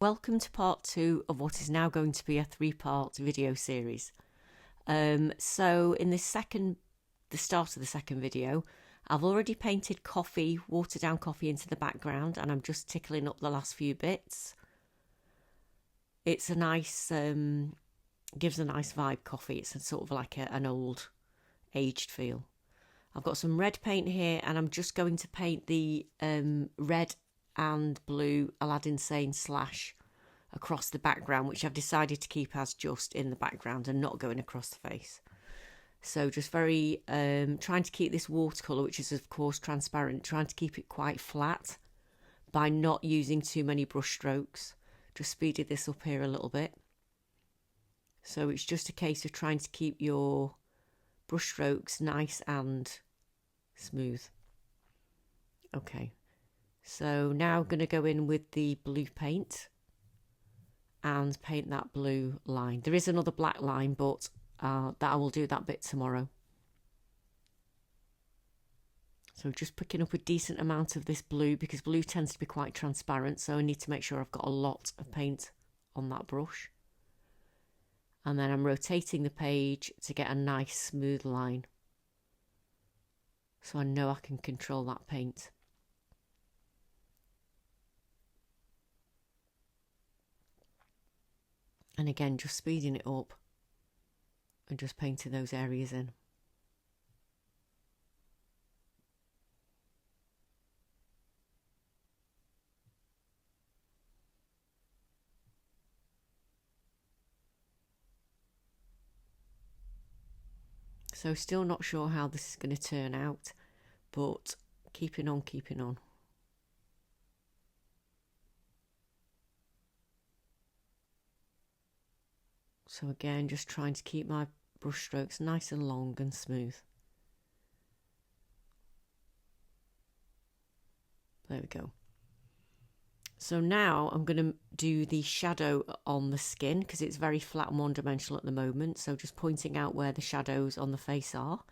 Welcome to part 2 of what is now going to be a 3-part video series. So in the start of the second video, I've already painted coffee, watered down coffee into the background, and I'm just tickling up the last few bits. It's a nice, gives a nice vibe, coffee. It's sort of like an old, aged feel. I've got some red paint here, and I'm just going to paint the red and blue Aladdin Sane slash across the background, which I've decided to keep as just in the background and not going across the face. So just very trying to keep this watercolour, which is of course transparent, trying to keep it quite flat by not using too many brush strokes. Just speeded this up here a little bit. So it's just a case of trying to keep your brush strokes nice and smooth. Okay, so now I'm going to go in with the blue paint and paint that blue line. There is another black line, but that I will do that bit tomorrow. So just picking up a decent amount of this blue, because blue tends to be quite transparent, so I need to make sure I've got a lot of paint on that brush. And then I'm rotating the page to get a nice smooth line, so I know I can control that paint. And again, just speeding it up and just painting those areas in. So still not sure how this is going to turn out, but keeping on, keeping on. So again, just trying to keep my brush strokes nice and long and smooth. There we go. So now I'm going to do the shadow on the skin, because it's very flat and one-dimensional at the moment. So just pointing out where the shadows on the face are.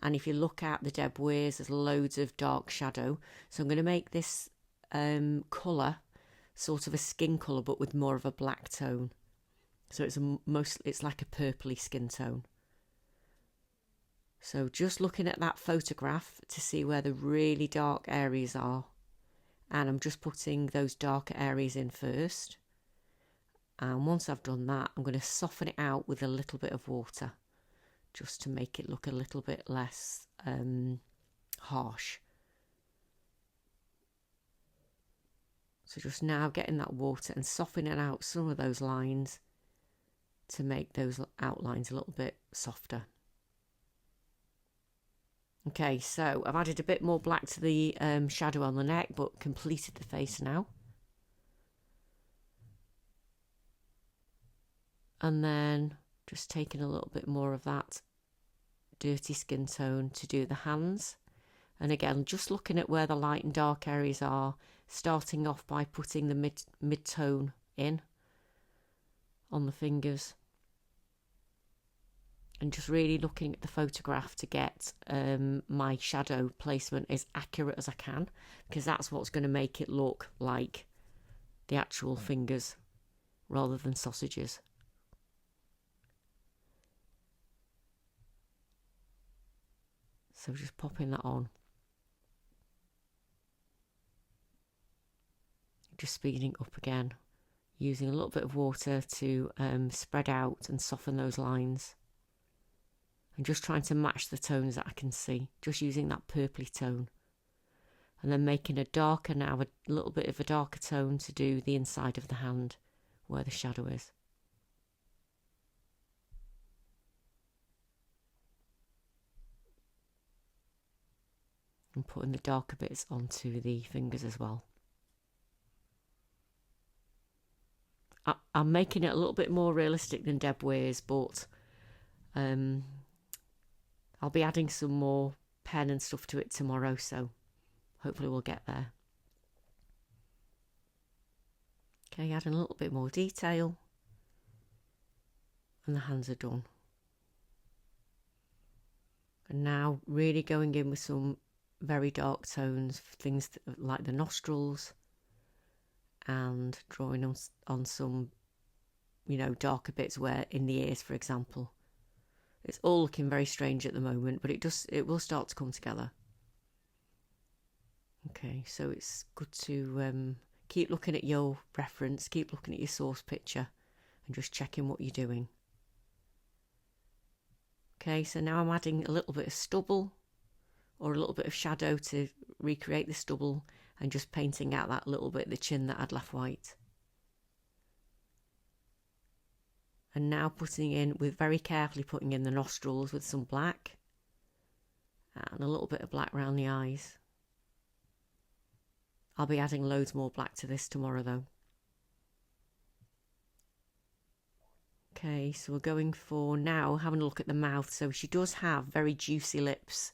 And if you look at the Deb Weiers, there's loads of dark shadow. So I'm going to make this colour sort of a skin colour, but with more of a black tone. So it's like a purpley skin tone. So just looking at that photograph to see where the really dark areas are. And I'm just putting those darker areas in first. And once I've done that, I'm going to soften it out with a little bit of water, just to make it look a little bit less harsh. So just now getting that water and softening out some of those lines to make those outlines a little bit softer. Okay, so I've added a bit more black to the shadow on the neck, but completed the face now. And then just taking a little bit more of that dirty skin tone to do the hands. And again, just looking at where the light and dark areas are, starting off by putting the mid-tone in on the fingers. And just really looking at the photograph to get my shadow placement as accurate as I can, because that's what's going to make it look like the actual fingers rather than sausages. So just popping that on. Just speeding up again, using a little bit of water to spread out and soften those lines. And just trying to match the tones that I can see, just using that purpley tone. And then making a darker now, a little bit of a darker tone to do the inside of the hand where the shadow is. And putting the darker bits onto the fingers as well. I'm making it a little bit more realistic than Deb Weiers, but I'll be adding some more pen and stuff to it tomorrow, so hopefully we'll get there. Okay, adding a little bit more detail. And the hands are done. And now really going in with some very dark tones, things like the nostrils and drawing on some, you know, darker bits where in the ears, for example. It's all looking very strange at the moment, but it will start to come together. Okay, so it's good to keep looking at your reference, keep looking at your source picture and just checking what you're doing. Okay, so now I'm adding a little bit of stubble or a little bit of shadow to recreate the stubble and just painting out that little bit of the chin that I'd left white. And now very carefully putting in the nostrils with some black and a little bit of black around the eyes. I'll be adding loads more black to this tomorrow though. Okay, so we're going for now having a look at the mouth. So she does have very juicy lips,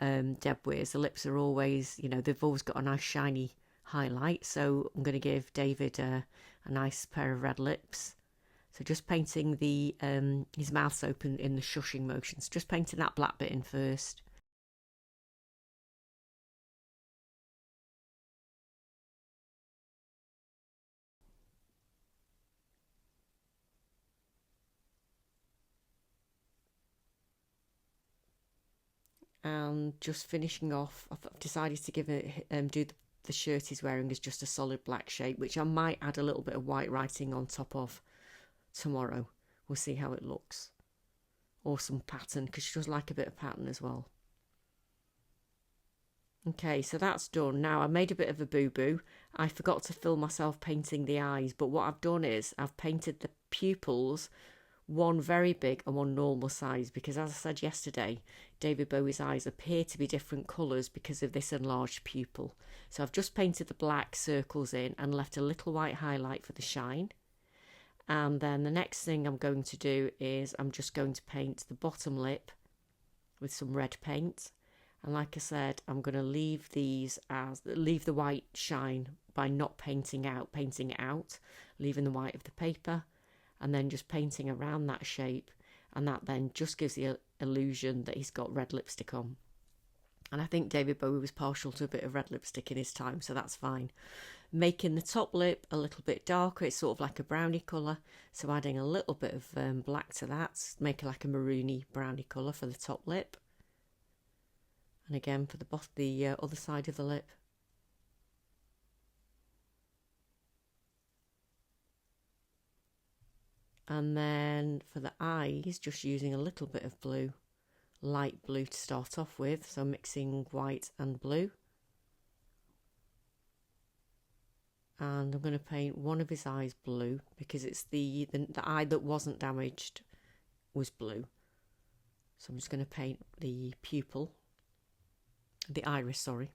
Deb Weiers. The lips are always, you know, they've always got a nice shiny highlight. So I'm going to give David a nice pair of red lips. So just painting his mouth's open in the shushing motions. Just painting that black bit in first. And just finishing off, I've decided to give it do the shirt he's wearing as just a solid black shape, which I might add a little bit of white writing on top of tomorrow. We'll see how it looks, or some pattern, because she does like a bit of pattern as well. Okay, so that's done. Now I made a bit of a boo-boo. I forgot to film myself painting the eyes, but what I've done is I've painted the pupils, one very big and one normal size, because as I said yesterday, David Bowie's eyes appear to be different colours because of this enlarged pupil. So I've just painted the black circles in and left a little white highlight for the shine. And then the next thing I'm going to do is I'm just going to paint the bottom lip with some red paint. And like I said, I'm going to leave the white shine by not painting it out, leaving the white of the paper, and then just painting around that shape, and that then just gives the illusion that he's got red lipstick on. And I think David Bowie was partial to a bit of red lipstick in his time, so that's fine. Making the top lip a little bit darker, it's sort of like a brownie colour, so adding a little bit of black to that, make it like a maroony brownie colour for the top lip. And again for the other side of the lip. And then for the eyes, just using a little bit of blue, light blue to start off with. So mixing white and blue. And I'm going to paint one of his eyes blue because it's the eye that wasn't damaged was blue. So I'm just going to paint the pupil, the iris, sorry,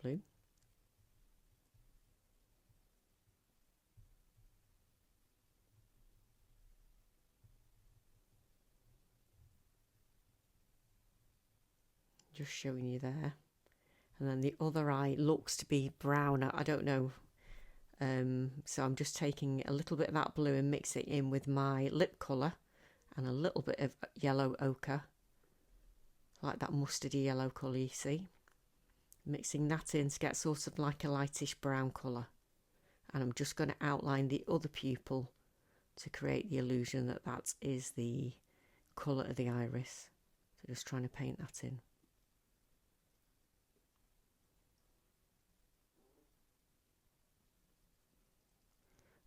blue. Just showing you there. And then the other eye looks to be brown. I don't know. So I'm just taking a little bit of that blue and mixing it in with my lip colour and a little bit of yellow ochre, like that mustardy yellow colour you see. Mixing that in to get sort of like a lightish brown colour. And I'm just going to outline the other pupil to create the illusion that that is the colour of the iris. So just trying to paint that in.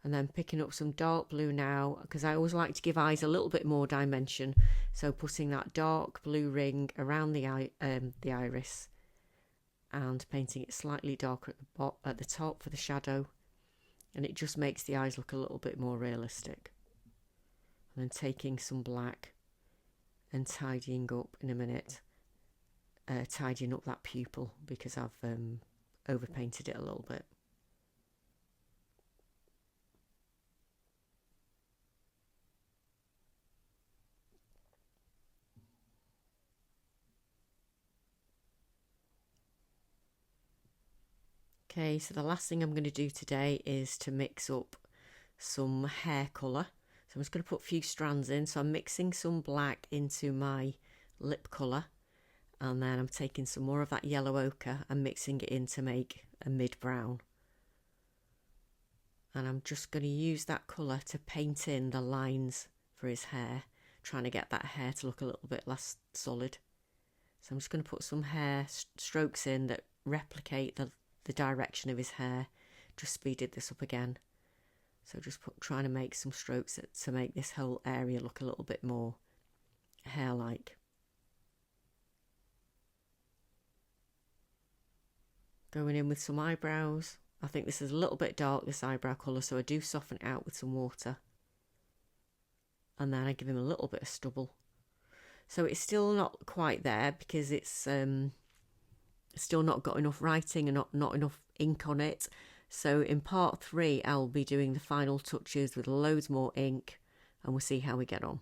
And then picking up some dark blue now, because I always like to give eyes a little bit more dimension. So putting that dark blue ring around the iris and painting it slightly darker at the top for the shadow. And it just makes the eyes look a little bit more realistic. And then taking some black and tidying up in a minute, tidying up that pupil because I've overpainted it a little bit. Okay, so the last thing I'm going to do today is to mix up some hair colour. So I'm just going to put a few strands in. So I'm mixing some black into my lip colour, and then I'm taking some more of that yellow ochre and mixing it in to make a mid-brown. And I'm just going to use that colour to paint in the lines for his hair, trying to get that hair to look a little bit less solid. So I'm just going to put some hair strokes in that replicate the direction of his hair. Just speeded this up again. So just trying to make some strokes to make this whole area look a little bit more hair-like. Going in with some eyebrows. I think this is a little bit dark, this eyebrow colour, so I do soften it out with some water. And then I give him a little bit of stubble. So it's still not quite there because it's still not got enough writing and not enough ink on it. So in part 3, I'll be doing the final touches with loads more ink, and we'll see how we get on.